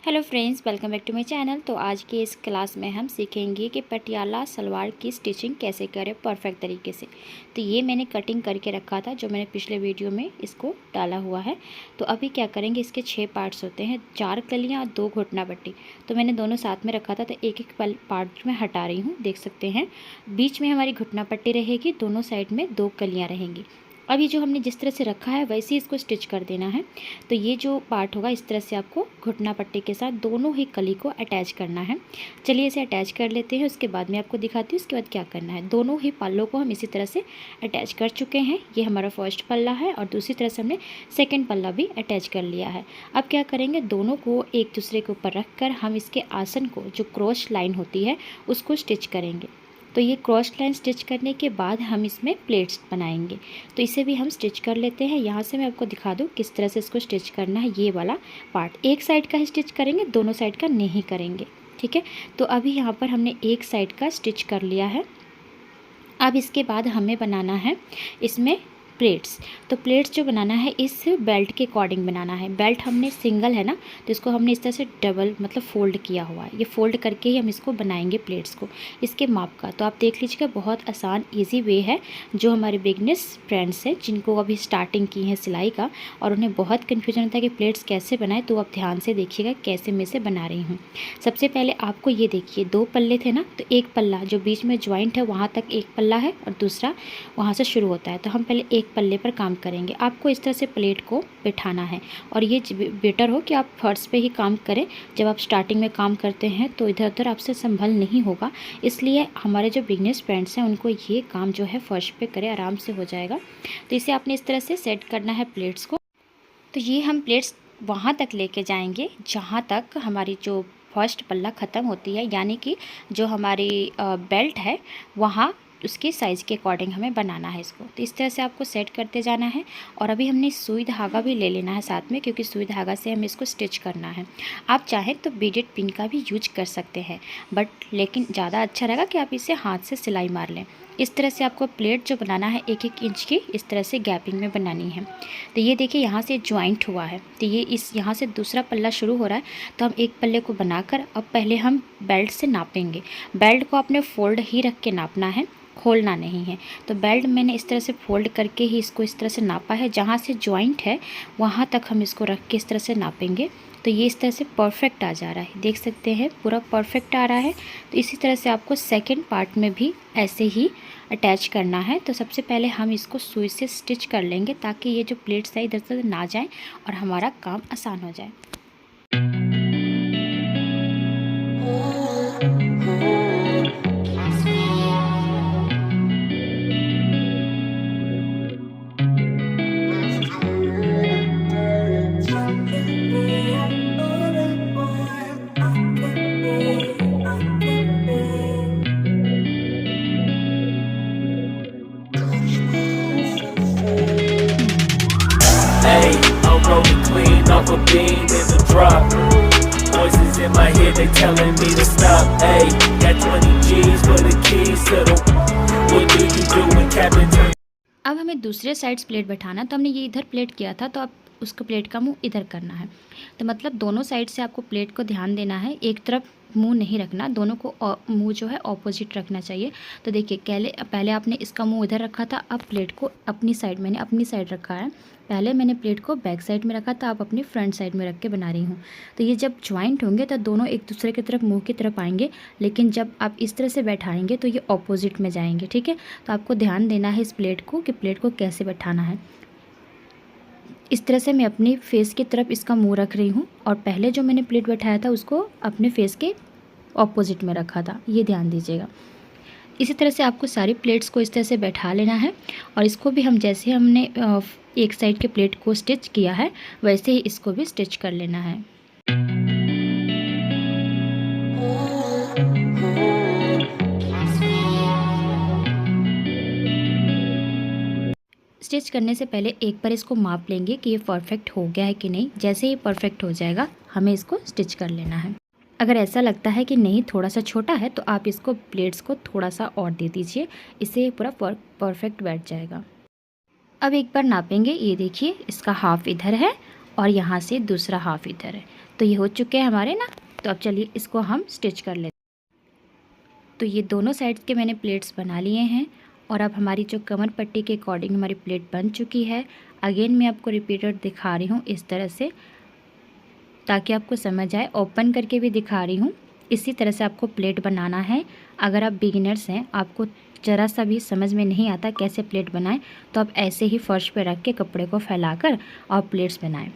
Hello friends, welcome back to my channel. तो आज के इस क्लास में हम सीखेंगे कि पटियाला सलवार की स्टिचिंग कैसे करें परफेक्ट तरीके से। तो ये मैंने कटिंग करके रखा था, जो मैंने पिछले वीडियो में इसको डाला हुआ है। तो अभी क्या करेंगे, इसके 6 पार्ट्स होते हैं, 4 कलियाँ और 2 घुटना पट्टी। तो मैंने दोनों साथ में रखा था, तो एक एक पार्ट में हटा रही हूँ, देख सकते हैं। बीच में हमारी घुटना पट्टी रहेगी, दोनों साइड में 2 कलियाँ रहेंगी। अभी जो हमने जिस तरह से रखा है वैसे ही इसको स्टिच कर देना है। तो ये जो पार्ट होगा, इस तरह से आपको घुटना पट्टी के साथ दोनों ही कली को अटैच करना है। चलिए इसे अटैच कर लेते हैं, उसके बाद मैं आपको दिखाती हूँ उसके बाद क्या करना है। दोनों ही पल्लों को हम इसी तरह से अटैच कर चुके हैं। ये हमारा फर्स्ट पल्ला है और दूसरी तरह से हमने सेकेंड पल्ला भी अटैच कर लिया है। अब क्या करेंगे, दोनों को एक दूसरे के ऊपर रख कर हम इसके आसन को, जो क्रॉस लाइन होती है, उसको स्टिच करेंगे। तो ये क्रॉस लाइन स्टिच करने के बाद हम इसमें प्लेट्स बनाएंगे। तो इसे भी हम स्टिच कर लेते हैं। यहाँ से मैं आपको दिखा दूँ किस तरह से इसको स्टिच करना है। ये वाला पार्ट एक साइड का ही स्टिच करेंगे, दोनों साइड का नहीं करेंगे, ठीक है। तो अभी यहाँ पर हमने एक साइड का स्टिच कर लिया है। अब इसके बाद हमें बनाना है इसमें प्लेट्स। तो प्लेट्स जो बनाना है इस बेल्ट के अकॉर्डिंग बनाना है। बेल्ट हमने सिंगल है ना, तो इसको हमने इस तरह से डबल मतलब फ़ोल्ड किया हुआ है। ये फ़ोल्ड करके ही हम इसको बनाएंगे प्लेट्स को, इसके माप का। तो आप देख लीजिएगा, बहुत आसान इजी वे है। जो हमारे बिगनर्स फ्रेंड्स हैं, जिनको अभी स्टार्टिंग की है सिलाई का और उन्हें बहुत कन्फ्यूजन होता है कि प्लेट्स कैसे बनाएं, तो आप ध्यान से देखिएगा कैसे मैं इसे बना रही हूँ। सबसे पहले आपको ये देखिए, 2 पल्ले थे ना, तो एक पल्ला जो बीच में ज्वाइंट है वहाँ तक एक पल्ला है और दूसरा वहाँ से शुरू होता है। तो हम पहले एक पल्ले पर काम करेंगे। आपको इस तरह से प्लेट को बिठाना है और ये बेटर हो कि आप फर्श पे ही काम करें। जब आप स्टार्टिंग में काम करते हैं तो इधर उधर आपसे संभल नहीं होगा, इसलिए हमारे जो बिगनर्स फ्रेंड्स हैं उनको ये काम जो है फर्श पे करें, आराम से हो जाएगा। तो इसे आपने इस तरह से सेट करना है प्लेट्स को। तो ये हम प्लेट्स वहाँ तक लेके जाएंगे जहाँ तक हमारी जो फर्स्ट पल्ला ख़त्म होती है, यानी कि जो हमारी बेल्ट है वहाँ उसके साइज़ के अकॉर्डिंग हमें बनाना है इसको। तो इस तरह से आपको सेट करते जाना है। और अभी हमने सुई धागा भी ले लेना है साथ में, क्योंकि सुई धागा से हमें इसको स्टिच करना है। आप चाहें तो बीडेड पिन का भी यूज कर सकते हैं, लेकिन ज़्यादा अच्छा रहेगा कि आप इसे हाथ से सिलाई मार लें। इस तरह से आपको प्लेट जो बनाना है 1-1 इंच की इस तरह से गैपिंग में बनानी है। तो ये देखिए, यहाँ से ज्वाइंट हुआ है, तो ये यहाँ से दूसरा पल्ला शुरू हो रहा है। तो हम एक पल्ले को बनाकर अब पहले हम बेल्ट से नापेंगे। बेल्ट को आपने फोल्ड ही रख के नापना है, खोलना नहीं है। तो बेल्ट मैंने इस तरह से फोल्ड करके ही इसको इस तरह से नापा है। जहाँ से ज्वाइंट है वहाँ तक हम इसको रख के इस तरह से नापेंगे। तो ये इस तरह से परफेक्ट आ जा रहा है, देख सकते हैं पूरा परफेक्ट आ रहा है। तो इसी तरह से आपको सेकंड पार्ट में भी ऐसे ही अटैच करना है। तो सबसे पहले हम इसको सुई से स्टिच कर लेंगे, ताकि ये जो प्लेट्स है इधर उधर ना जाए और हमारा काम आसान हो जाए। Hey, I'm rolling clean off a beam in the drop. Voices in my head, they telling me to stop. Hey, got 20 G's for the keys to the. What do you do when Captain turns? अब हमें दूसरे sides plate बैठाना। तो हमने ये इधर plate किया था, तो अब उसको प्लेट का मुंह इधर करना है। तो मतलब दोनों साइड से आपको प्लेट को ध्यान देना है, एक तरफ मुंह नहीं रखना, दोनों को मुंह जो है ऑपोजिट रखना चाहिए। तो देखिए, पहले आपने इसका मुंह इधर रखा था, अब प्लेट को अपनी साइड, मैंने अपनी साइड रखा है। पहले मैंने प्लेट को बैक साइड में रखा था, अब अपनी फ्रंट साइड में रख के बना रही हूँ। तो ये जब ज्वाइंट होंगे तो दोनों एक दूसरे की तरफ मुंह की तरफ आएंगे, लेकिन जब आप इस तरह से बैठाएंगे तो ये ऑपोजिट में जाएंगे, ठीक है। तो आपको ध्यान देना है इस प्लेट को कि प्लेट को कैसे बैठाना है। इस तरह से मैं अपनी फेस की तरफ इसका मुंह रख रही हूँ, और पहले जो मैंने प्लेट बैठाया था उसको अपने फेस के ऑपोजिट में रखा था, ये ध्यान दीजिएगा। इसी तरह से आपको सारी प्लेट्स को इस तरह से बैठा लेना है। और इसको भी हम जैसे हमने एक साइड के प्लेट को स्टिच किया है वैसे ही इसको भी स्टिच कर लेना है। स्टिच करने से पहले एक बार इसको माप लेंगे कि ये परफेक्ट हो गया है कि नहीं। जैसे ही परफेक्ट हो जाएगा हमें इसको स्टिच कर लेना है। अगर ऐसा लगता है कि नहीं थोड़ा सा छोटा है, तो आप इसको प्लेट्स को थोड़ा सा और दे दीजिए, इससे पूरा परफेक्ट बैठ जाएगा। अब एक बार नापेंगे। ये देखिए, इसका हाफ इधर है और यहाँ से दूसरा हाफ इधर है। तो ये हो चुके हैं हमारे ना। तो अब चलिए इसको हम स्टिच कर लेते हैं। तो ये दोनों साइड्स के मैंने प्लेट्स बना लिए हैं और अब हमारी जो कमर पट्टी के अकॉर्डिंग हमारी प्लेट बन चुकी है। अगेन मैं आपको रिपीटेड दिखा रही हूँ इस तरह से, ताकि आपको समझ आए। ओपन करके भी दिखा रही हूँ। इसी तरह से आपको प्लेट बनाना है। अगर आप बिगिनर्स हैं, आपको ज़रा सा भी समझ में नहीं आता कैसे प्लेट बनाएं, तो आप ऐसे ही फर्श पे रख के कपड़े को फैलाकर और प्लेट्स बनाएं।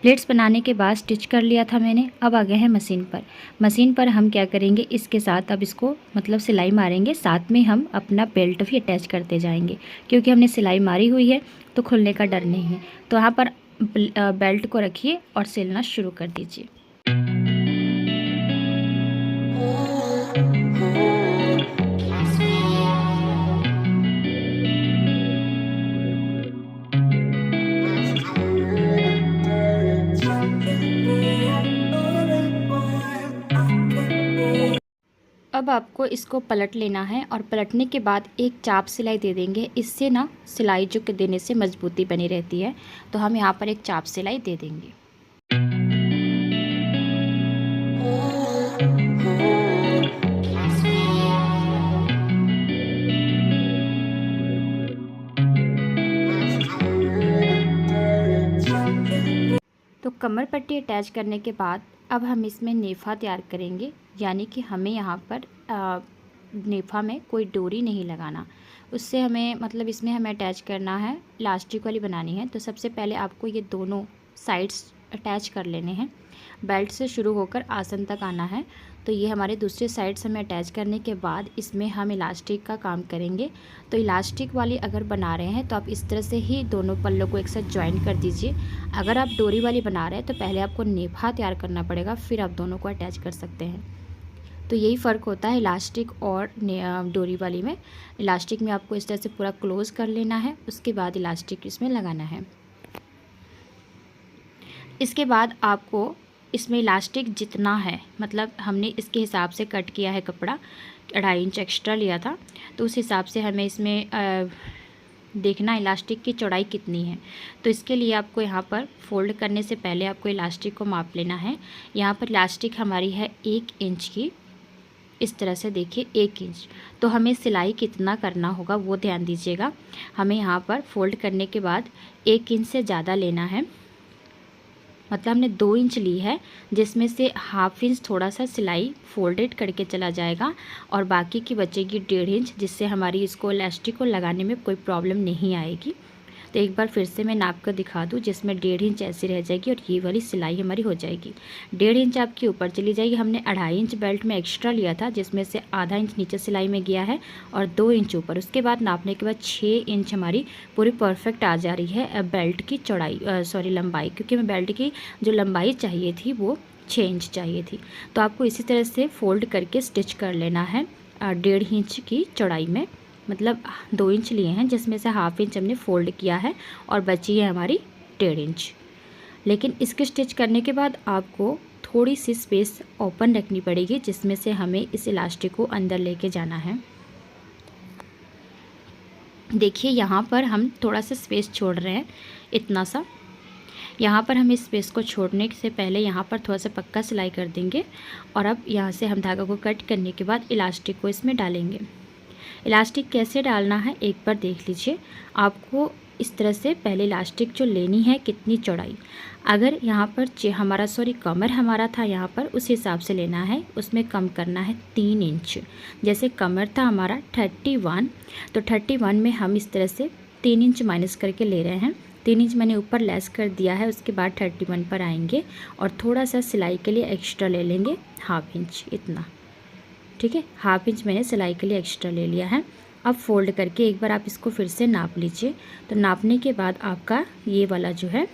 प्लेट्स बनाने के बाद स्टिच कर लिया था मैंने। अब आ गए हैं मशीन पर। मशीन पर हम क्या करेंगे, इसके साथ अब इसको मतलब सिलाई मारेंगे, साथ में हम अपना बेल्ट भी अटैच करते जाएंगे, क्योंकि हमने सिलाई मारी हुई है तो खुलने का डर नहीं है। तो यहाँ पर बेल्ट को रखिए और सिलना शुरू कर दीजिए। अब आपको इसको पलट लेना है और पलटने के बाद एक चाप सिलाई दे देंगे। इससे ना सिलाई जो के देने से मजबूती बनी रहती है। तो हम यहाँ पर एक चाप सिलाई दे देंगे। तो कमर पट्टी अटैच करने के बाद अब हम इसमें नेफा तैयार करेंगे, यानी कि हमें यहाँ पर नेफा में कोई डोरी नहीं लगाना। उससे हमें मतलब इसमें हमें अटैच करना है, इलास्टिक वाली बनानी है। तो सबसे पहले आपको ये दोनों साइड्स अटैच कर लेने हैं। बेल्ट से शुरू होकर आसन तक आना है। तो ये हमारे दूसरे साइड्स हमें अटैच करने के बाद इसमें हम इलास्टिक का काम करेंगे। तो इलास्टिक वाली अगर बना रहे हैं तो आप इस तरह से ही दोनों पल्लों को एक साथ ज्वाइन कर दीजिए। अगर आप डोरी वाली बना रहे हैं तो पहले आपको नेफा तैयार करना पड़ेगा, फिर आप दोनों को अटैच कर सकते हैं। तो यही फ़र्क होता है इलास्टिक और डोरी वाली में। इलास्टिक में आपको इस तरह से पूरा क्लोज़ कर लेना है, उसके बाद इलास्टिक इसमें लगाना है। इसके बाद आपको इसमें इलास्टिक जितना है, मतलब हमने इसके हिसाब से कट किया है कपड़ा, 2.5 इंच एक्स्ट्रा लिया था, तो उस हिसाब से हमें इसमें देखना इलास्टिक की चौड़ाई कितनी है। तो इसके लिए आपको यहाँ पर फोल्ड करने से पहले आपको इलास्टिक को माप लेना है। यहाँ पर इलास्टिक हमारी है 1 इंच की, इस तरह से देखिए 1 इंच। तो हमें सिलाई कितना करना होगा वो ध्यान दीजिएगा। हमें यहाँ पर फोल्ड करने के बाद 1 इंच से ज़्यादा लेना है, मतलब हमने 2 इंच ली है, जिसमें से ½ इंच थोड़ा सा सिलाई फोल्डेड करके चला जाएगा और बाकी की बचेगी 1.5 इंच, जिससे हमारी इसको इलास्टिक को लगाने में कोई प्रॉब्लम नहीं आएगी। तो एक बार फिर से मैं नाप कर दिखा दूँ, जिसमें 1.5 इंच ऐसी रह जाएगी और ये वाली सिलाई हमारी हो जाएगी। 1.5 इंच आपकी ऊपर चली जाएगी। हमने 2.5 इंच बेल्ट में एक्स्ट्रा लिया था, जिसमें से ½ इंच नीचे सिलाई में गया है और 2 इंच ऊपर। उसके बाद नापने के बाद 6 इंच हमारी पूरी परफेक्ट आ जा रही है बेल्ट की चौड़ाई, लंबाई, क्योंकि हमें बेल्ट की जो लंबाई चाहिए थी वो 6 इंच चाहिए थी। तो आपको इसी तरह से फोल्ड करके स्टिच कर लेना है 1.5 इंच की चौड़ाई में, मतलब 2 इंच लिए हैं, जिसमें से ½ इंच हमने फोल्ड किया है और बची है हमारी 1.5 इंच। लेकिन इसके स्टिच करने के बाद आपको थोड़ी सी स्पेस ओपन रखनी पड़ेगी, जिसमें से हमें इस इलास्टिक को अंदर लेके जाना है। देखिए यहाँ पर हम थोड़ा सा स्पेस छोड़ रहे हैं, इतना सा। यहाँ पर हम इस स्पेस को छोड़ने से पहले यहाँ पर थोड़ा सा पक्का सिलाई कर देंगे और अब यहाँ से हम धागा को कट करने के बाद इलास्टिक को इसमें डालेंगे। इलास्टिक कैसे डालना है एक बार देख लीजिए। आपको इस तरह से पहले इलास्टिक जो लेनी है, कितनी चौड़ाई, अगर यहाँ पर हमारा कमर हमारा था यहाँ पर, उस हिसाब से लेना है, उसमें कम करना है 3 इंच। जैसे कमर था हमारा 31, तो 31 में हम इस तरह से 3 इंच माइनस करके ले रहे हैं। 3 इंच मैंने ऊपर लेस कर दिया है, उसके बाद 31 पर आएंगे और थोड़ा सा सिलाई के लिए एक्स्ट्रा ले लेंगे, ½ इंच इतना, ठीक है। ½ इंच मैंने सिलाई के लिए एक्स्ट्रा ले लिया है। अब फोल्ड करके एक बार आप इसको फिर से नाप लीजिए। तो नापने के बाद आपका ये वाला जो है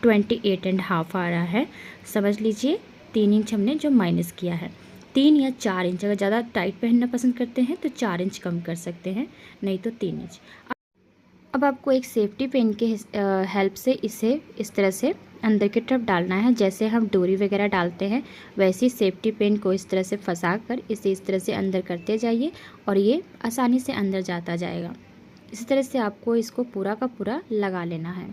28.5 आ रहा है, समझ लीजिए। 3 इंच हमने जो माइनस किया है, 3 या 4 इंच। अगर ज़्यादा टाइट पहनना पसंद करते हैं तो 4 इंच कम कर सकते हैं, नहीं तो 3 इंच। अब आपको एक सेफ्टी पिन के हेल्प से इसे इस तरह से अंदर की तरफ डालना है। जैसे हम डोरी वगैरह डालते हैं वैसे ही सेफ्टी पिन को इस तरह से फंसा कर इसे इस तरह से अंदर करते जाइए और ये आसानी से अंदर जाता जाएगा। इसी तरह से आपको इसको पूरा का पूरा लगा लेना है।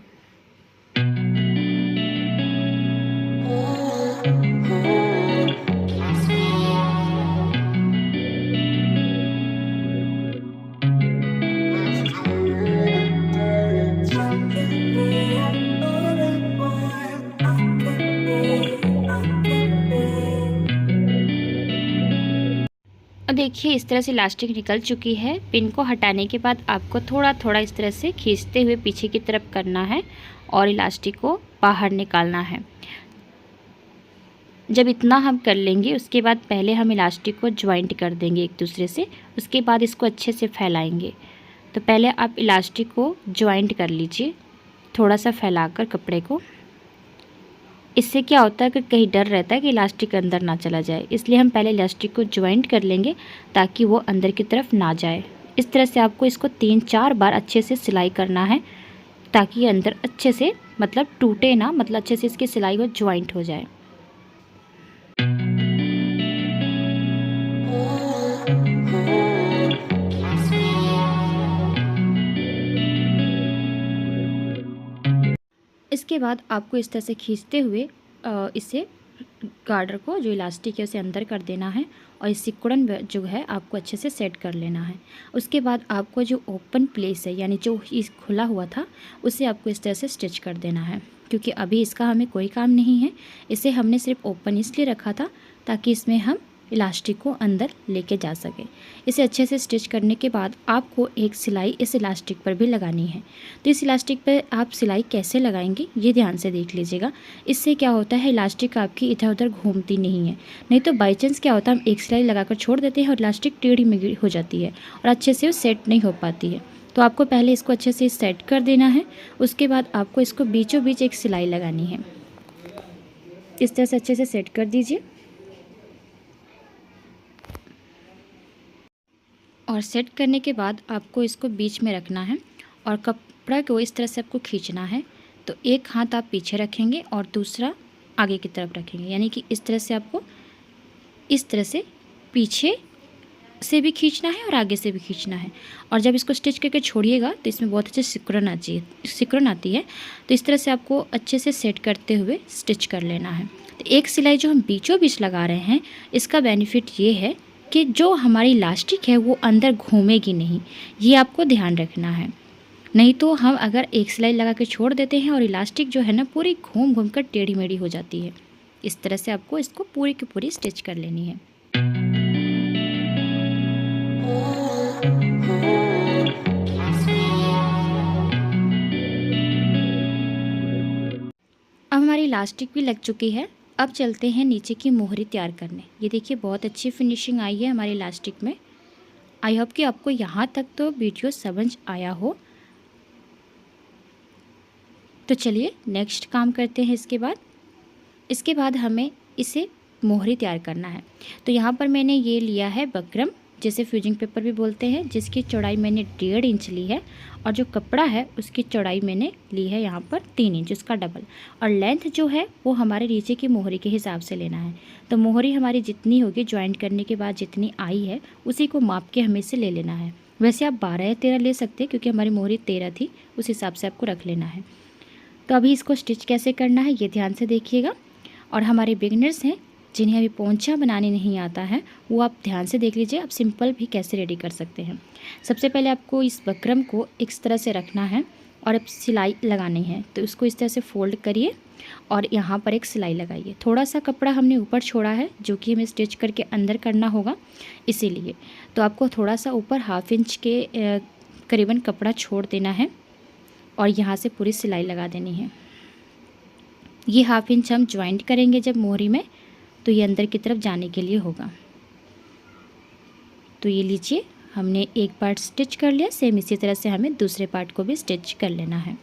और देखिए इस तरह से इलास्टिक निकल चुकी है। पिन को हटाने के बाद आपको थोड़ा थोड़ा इस तरह से खींचते हुए पीछे की तरफ करना है और इलास्टिक को बाहर निकालना है। जब इतना हम कर लेंगे उसके बाद पहले हम इलास्टिक को ज्वाइंट कर देंगे एक दूसरे से, उसके बाद इसको अच्छे से फैलाएंगे। तो पहले आप इलास्टिक को ज्वाइंट कर लीजिए थोड़ा सा फैलाकर कपड़े को। इससे क्या होता है कि कहीं डर रहता है कि इलास्टिक अंदर ना चला जाए, इसलिए हम पहले इलास्टिक को ज्वाइंट कर लेंगे ताकि वो अंदर की तरफ ना जाए। इस तरह से आपको इसको 3-4 बार अच्छे से सिलाई करना है ताकि ये अंदर अच्छे से मतलब टूटे ना, मतलब अच्छे से इसकी सिलाई को ज्वाइंट हो जाए। इसके बाद आपको इस तरह से खींचते हुए इसे गार्डर को जो इलास्टिक है उसे अंदर कर देना है और इस सिकुड़न जो है आपको अच्छे से सेट कर लेना है। उसके बाद आपको जो ओपन प्लेस है यानी जो इस खुला हुआ था उसे आपको इस तरह से स्टिच कर देना है, क्योंकि अभी इसका हमें कोई काम नहीं है। इसे हमने सिर्फ ओपन इसलिए रखा था ताकि इसमें हम इलास्टिक को अंदर लेके जा सके। इसे अच्छे से स्टिच करने के बाद आपको एक सिलाई इस इलास्टिक पर भी लगानी है। तो इस इलास्टिक पर आप सिलाई कैसे लगाएंगे ये ध्यान से देख लीजिएगा। इससे क्या होता है इलास्टिक आपकी इधर उधर घूमती नहीं है। नहीं तो बाई चांस क्या होता है हम एक सिलाई लगाकर छोड़ देते हैं और इलास्टिक टेढ़ी मेढ़ी हो जाती है और अच्छे से वो सेट नहीं हो पाती है। तो आपको पहले इसको अच्छे से सेट कर देना है। उसके बाद आपको इसको बीचों बीच एक सिलाई लगानी है। इस तरह से अच्छे से सेट कर दीजिए और सेट करने के बाद आपको इसको बीच में रखना है और कपड़ा को इस तरह से आपको खींचना है। तो एक हाथ आप पीछे रखेंगे और दूसरा आगे की तरफ रखेंगे, यानी कि इस तरह से आपको इस तरह से पीछे से भी खींचना है और आगे से भी खींचना है। और जब इसको स्टिच करके छोड़िएगा तो इसमें बहुत अच्छे सिकुड़न आती है। तो इस तरह से आपको अच्छे से सेट करते हुए स्टिच कर लेना है। तो एक सिलाई जो हम बीचों बीच लगा रहे हैं इसका बेनिफिट ये है कि जो हमारी इलास्टिक है वो अंदर घूमेगी नहीं, ये आपको ध्यान रखना है। नहीं तो हम अगर एक सिलाई लगा के छोड़ देते हैं और इलास्टिक जो है ना पूरी घूम घूम कर टेढ़ी मेढ़ी हो जाती है। इस तरह से आपको इसको पूरी की पूरी स्टिच कर लेनी है। अब हमारी इलास्टिक भी लग चुकी है। अब चलते हैं नीचे की मोहरी तैयार करने। ये देखिए बहुत अच्छी फिनिशिंग आई है हमारी इलास्टिक में। आई होप कि आपको यहाँ तक तो वीडियो समझ आया हो। तो चलिए नेक्स्ट काम करते हैं। इसके बाद हमें इसे मोहरी तैयार करना है। तो यहाँ पर मैंने ये लिया है बकरम, जिसे फ्यूजिंग पेपर भी बोलते हैं, जिसकी चौड़ाई मैंने 1.5 इंच ली है और जो कपड़ा है उसकी चौड़ाई मैंने ली है यहाँ पर 3 इंच, उसका डबल। और लेंथ जो है वो हमारे नीचे की मोहरी के हिसाब से लेना है। तो मोहरी हमारी जितनी होगी ज्वाइंट करने के बाद जितनी आई है उसी को माप के हमें इसे ले लेना है। वैसे आप 12 या 13 ले सकते हैं, क्योंकि हमारी मोहरी 13 थी, उस हिसाब से आपको रख लेना है। तो अभी इसको स्टिच कैसे करना है ये ध्यान से देखिएगा। और हमारे बिगनर्स हैं जिन्हें अभी पोंछा बनाने नहीं आता है वो आप ध्यान से देख लीजिए, आप सिंपल भी कैसे रेडी कर सकते हैं। सबसे पहले आपको इस बकरम को इस तरह से रखना है और अब सिलाई लगानी है। तो उसको इस तरह से फोल्ड करिए और यहाँ पर एक सिलाई लगाइए। थोड़ा सा कपड़ा हमने ऊपर छोड़ा है जो कि हमें स्टिच करके अंदर करना होगा, इसीलिए तो आपको थोड़ा सा ऊपर 1/2 इंच के करीबन कपड़ा छोड़ देना है और यहाँ से पूरी सिलाई लगा देनी है। ये 1/2 इंच हम ज्वाइंट करेंगे जब मोहरी में, तो ये अंदर की तरफ जाने के लिए होगा। तो ये लीजिए हमने एक पार्ट स्टिच कर लिया। सेम इसी तरह से हमें दूसरे पार्ट को भी स्टिच कर लेना है।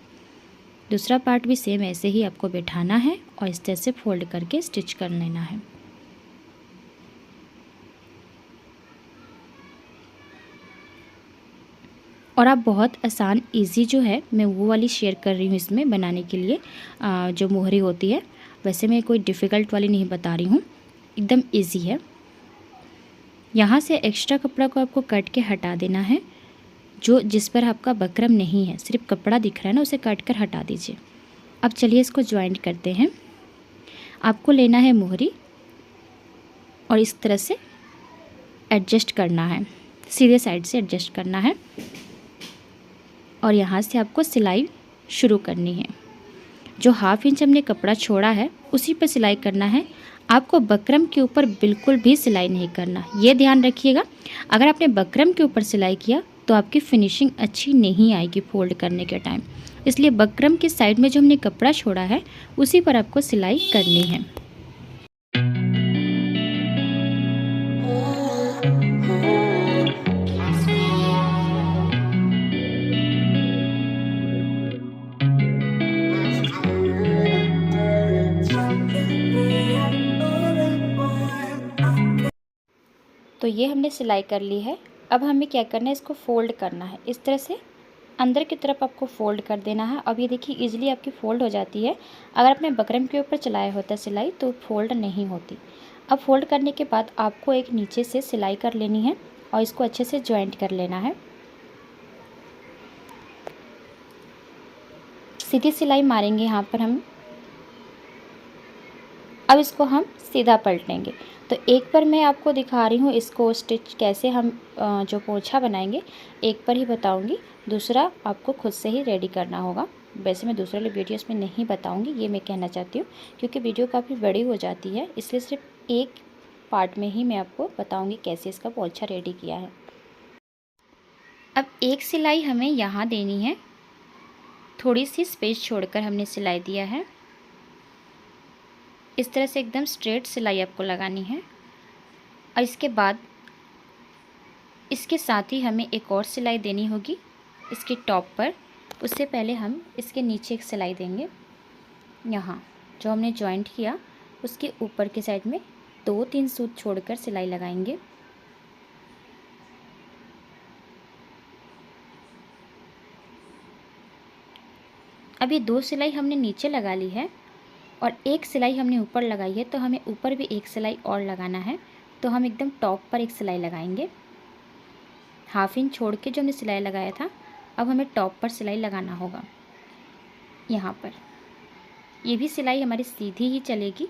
दूसरा पार्ट भी सेम ऐसे ही आपको बैठाना है और इस तरह से फोल्ड करके स्टिच कर लेना है। और आप बहुत आसान इजी जो है मैं वो वाली शेयर कर रही हूँ इसमें बनाने के लिए, जो मोहरी होती है। वैसे मैं कोई डिफ़िकल्ट वाली नहीं बता रही हूँ, एकदम इजी है। यहाँ से एक्स्ट्रा कपड़ा को आपको कट के हटा देना है। जो जिस पर आपका बकरम नहीं है, सिर्फ कपड़ा दिख रहा है ना, उसे काट कर हटा दीजिए। अब चलिए इसको ज्वाइंट करते हैं। आपको लेना है मोहरी और इस तरह से एडजस्ट करना है, सीधे साइड से एडजस्ट करना है और यहाँ से आपको सिलाई शुरू करनी है। जो हाफ इंच हमने कपड़ा छोड़ा है उसी पर सिलाई करना है। आपको बकरम के ऊपर बिल्कुल भी सिलाई नहीं करना, ये ध्यान रखिएगा। अगर आपने बकरम के ऊपर सिलाई किया तो आपकी फिनिशिंग अच्छी नहीं आएगी फोल्ड करने के टाइम। इसलिए बकरम के साइड में जो हमने कपड़ा छोड़ा है उसी पर आपको सिलाई करनी है। तो ये हमने सिलाई कर ली है। अब हमें क्या करना है, इसको फोल्ड करना है। इस तरह से अंदर की तरफ आपको फोल्ड कर देना है। अब ये देखिए इजीली आपकी फोल्ड हो जाती है। अगर आपने बकरम के ऊपर चलाया होता सिलाई तो फोल्ड नहीं होती। अब फोल्ड करने के बाद आपको एक नीचे से सिलाई कर लेनी है और इसको अच्छे से जॉइंट कर लेना है। सीधी सिलाई मारेंगे यहाँ पर हम। अब इसको हम सीधा पलटेंगे। तो एक पर मैं आपको दिखा रही हूँ इसको स्टिच कैसे हम जो पोंछा बनाएंगे, एक पर ही बताऊँगी, दूसरा आपको खुद से ही रेडी करना होगा। वैसे मैं दूसरे वाले वीडियोस में नहीं बताऊँगी, ये मैं कहना चाहती हूँ, क्योंकि वीडियो काफ़ी बड़ी हो जाती है, इसलिए सिर्फ एक पार्ट में ही मैं आपको बताऊँगी कैसे इसका पोंछा रेडी किया है। अब एक सिलाई हमें यहाँ देनी है, थोड़ी सी स्पेस छोड़कर हमने सिलाई दिया है। इस तरह से एकदम स्ट्रेट सिलाई आपको लगानी है। और इसके बाद इसके साथ ही हमें एक और सिलाई देनी होगी इसके टॉप पर। उससे पहले हम इसके नीचे एक सिलाई देंगे। यहाँ जो हमने जॉइंट किया उसके ऊपर की साइड में 2-3 सूत छोड़कर सिलाई लगाएंगे। अब ये 2 सिलाई हमने नीचे लगा ली है और एक सिलाई हमने ऊपर लगाई है, तो हमें ऊपर भी एक सिलाई और लगाना है। तो हम एकदम टॉप पर एक सिलाई लगाएंगे। हाफ इंच छोड़ के जो हमने सिलाई लगाया था, अब हमें टॉप पर सिलाई लगाना होगा। यहाँ पर ये भी सिलाई हमारी सीधी ही चलेगी।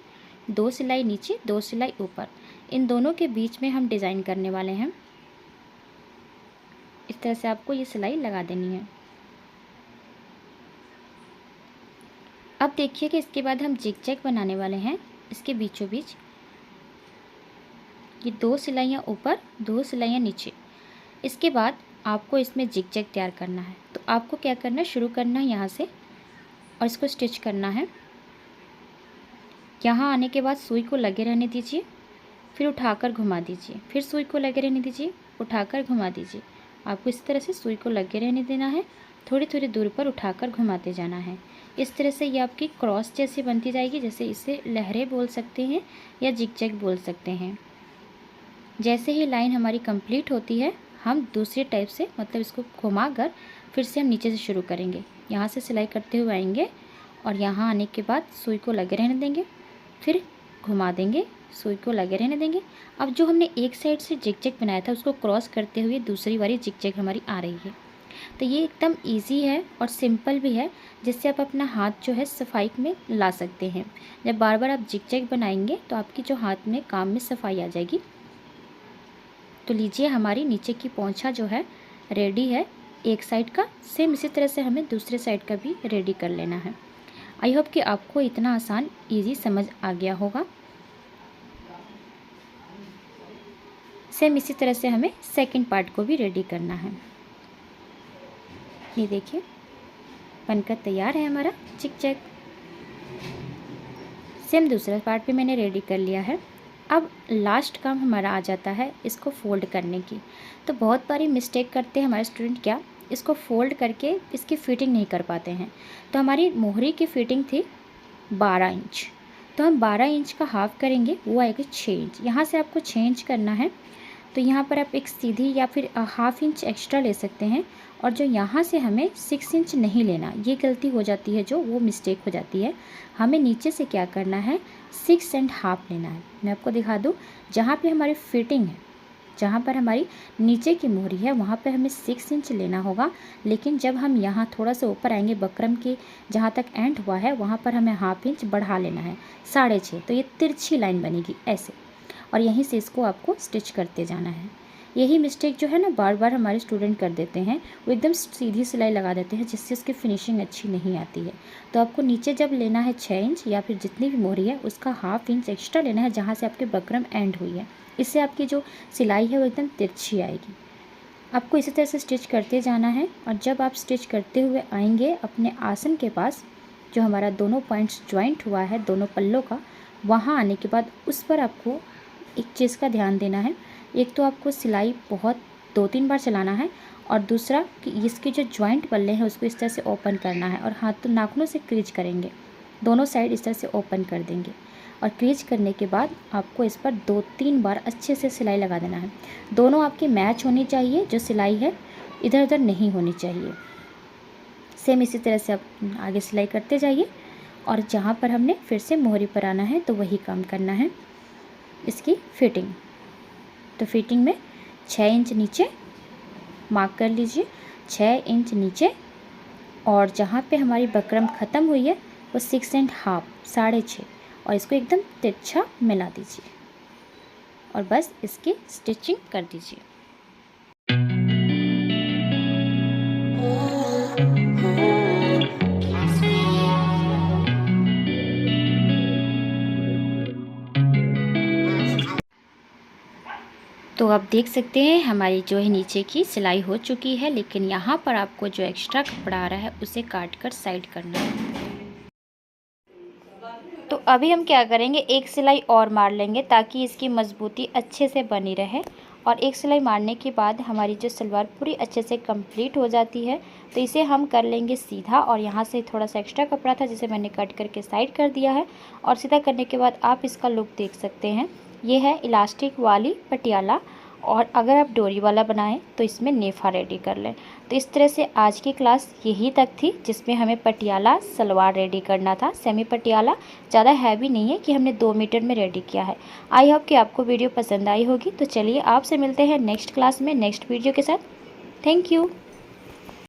2 सिलाई नीचे, 2 सिलाई ऊपर, इन दोनों के बीच में हम डिज़ाइन करने वाले हैं। इस तरह से आपको ये सिलाई लगा देनी है। अब देखिए कि इसके बाद हम जिग जैग बनाने वाले हैं। इसके बीचों बीच ये 2 सिलाइयाँ ऊपर, 2 सिलाइयाँ नीचे। इसके बाद आपको इसमें जिग जैग तैयार करना है। तो आपको क्या करना है, शुरू करना है यहाँ से और इसको स्टिच करना है। यहाँ आने के बाद सुई को लगे रहने दीजिए, फिर उठाकर घुमा दीजिए, फिर सुई को लगे रहने दीजिए, उठाकर घुमा दीजिए। आपको इस तरह से सुई को लगे रहने देना है, थोड़ी थोड़ी दूर पर उठाकर घुमाते जाना है। इस तरह से ये आपकी क्रॉस जैसी बनती जाएगी, जैसे इसे लहरें बोल सकते हैं या जिग जैग बोल सकते हैं। जैसे ही लाइन हमारी कंप्लीट होती है, हम दूसरे टाइप से मतलब इसको घुमाकर फिर से हम नीचे से शुरू करेंगे। यहाँ से सिलाई करते हुए आएंगे और यहाँ आने के बाद सुई को लगे रहने देंगे, फिर घुमा देंगे, सुई को लगे रहने देंगे। अब जो हमने एक साइड से जिग जैग बनाया था उसको क्रॉस करते हुए दूसरी वाली जिग जैग हमारी आ रही है। तो ये एकदम इजी है और सिंपल भी है, जिससे आप अपना हाथ जो है सफाई में ला सकते हैं। जब बार बार आप जिग जैग बनाएंगे तो आपकी जो हाथ में काम में सफाई आ जाएगी। तो लीजिए हमारी नीचे की पोंछा जो है रेडी है एक साइड का। सेम इसी तरह से हमें दूसरे साइड का भी रेडी कर लेना है। आई होप कि आपको इतना आसान इजी समझ आ गया होगा। सेम इसी तरह से हमें सेकंड पार्ट को भी रेडी करना है। ये देखिए बनकर तैयार है हमारा जिग जैग। सेम दूसरा पार्ट भी मैंने रेडी कर लिया है। अब लास्ट काम हमारा आ जाता है इसको फोल्ड करने की। तो बहुत बारी मिस्टेक करते हैं हमारे स्टूडेंट, क्या इसको फोल्ड करके इसकी फिटिंग नहीं कर पाते हैं। तो हमारी मोहरी की फिटिंग थी 12 इंच, तो हम 12 इंच का हाफ करेंगे, वो आएगा 6 इंच। यहाँ से आपको 6 इंच करना है। तो यहाँ पर आप एक सीधी या फिर हाफ इंच एक्स्ट्रा ले सकते हैं। और जो यहाँ से हमें 6 इंच नहीं लेना, ये गलती हो जाती है, जो वो मिस्टेक हो जाती है। हमें नीचे से क्या करना है, 6.5 लेना है। मैं आपको दिखा दूँ, जहाँ पे हमारी फिटिंग है, जहाँ पर हमारी नीचे की मोहरी है, वहाँ पे हमें 6 इंच लेना होगा। लेकिन जब हम यहाँ थोड़ा सा ऊपर आएंगे, बकरम के जहाँ तक एंड हुआ है वहाँ पर हमें हाफ इंच बढ़ा लेना है, 6.5। तो ये तिरछी लाइन बनेगी ऐसे, और यहीं से इसको आपको स्टिच करते जाना है। यही मिस्टेक जो है ना बार बार हमारे स्टूडेंट कर देते हैं, वो एकदम सीधी सिलाई लगा देते हैं जिससे उसकी फिनिशिंग अच्छी नहीं आती है। तो आपको नीचे जब लेना है 6 इंच या फिर जितनी भी मोहरी है उसका ½ इंच एक्स्ट्रा लेना है जहाँ से आपके बकरम एंड हुई है। इससे आपकी जो सिलाई है वो एकदम तिरछी आएगी। आपको इसी तरह से स्टिच करते जाना है और जब आप स्टिच करते हुए आएंगे अपने आसन के पास, जो हमारा दोनों पॉइंट्स ज्वाइंट हुआ है दोनों पल्लों का, वहाँ आने के बाद उस पर आपको एक चीज़ का ध्यान देना है। एक तो आपको सिलाई बहुत 2-3 बार चलाना है और दूसरा कि इसके जो ज्वाइंट पल्ले हैं उसको इस तरह से ओपन करना है और हाथों नाखूनों से क्रीज करेंगे, दोनों साइड इस तरह से ओपन कर देंगे और क्रीज करने के बाद आपको इस पर 2-3 बार अच्छे से सिलाई लगा देना है। दोनों आपकी मैच होनी चाहिए, जो सिलाई है इधर उधर नहीं होनी चाहिए। सेम इसी तरह से आप आगे सिलाई करते जाइए और जहाँ पर हमने फिर से मोहरी पर आना है तो वही काम करना है इसकी फिटिंग। तो फिटिंग में 6 इंच नीचे मार्क कर लीजिए, 6 इंच नीचे, और जहाँ पे हमारी बकरम ख़त्म हुई है वो 6½ 6.5, और इसको एकदम तिरछा मिला दीजिए और बस इसकी स्टिचिंग कर दीजिए। तो आप देख सकते हैं हमारी जो है नीचे की सिलाई हो चुकी है, लेकिन यहाँ पर आपको जो एक्स्ट्रा कपड़ा आ रहा है उसे काट कर साइड करना है। तो अभी हम क्या करेंगे, एक सिलाई और मार लेंगे ताकि इसकी मजबूती अच्छे से बनी रहे। और एक सिलाई मारने के बाद हमारी जो सलवार पूरी अच्छे से कंप्लीट हो जाती है। तो इसे हम कर लेंगे सीधा, और यहाँ से थोड़ा सा एक्स्ट्रा कपड़ा था जिसे मैंने कट करके साइड कर दिया है। और सीधा करने के बाद आप इसका लुक देख सकते हैं। ये है इलास्टिक वाली पटियाला, और अगर आप डोरी वाला बनाएं तो इसमें नेफा रेडी कर लें। तो इस तरह से आज की क्लास यही तक थी, जिसमें हमें पटियाला सलवार रेडी करना था। सेमी पटियाला ज़्यादा हैवी नहीं है कि हमने 2 मीटर में रेडी किया है। आई होप कि आपको वीडियो पसंद आई होगी। तो चलिए आपसे मिलते हैं नेक्स्ट क्लास में नेक्स्ट वीडियो के साथ। Thank you.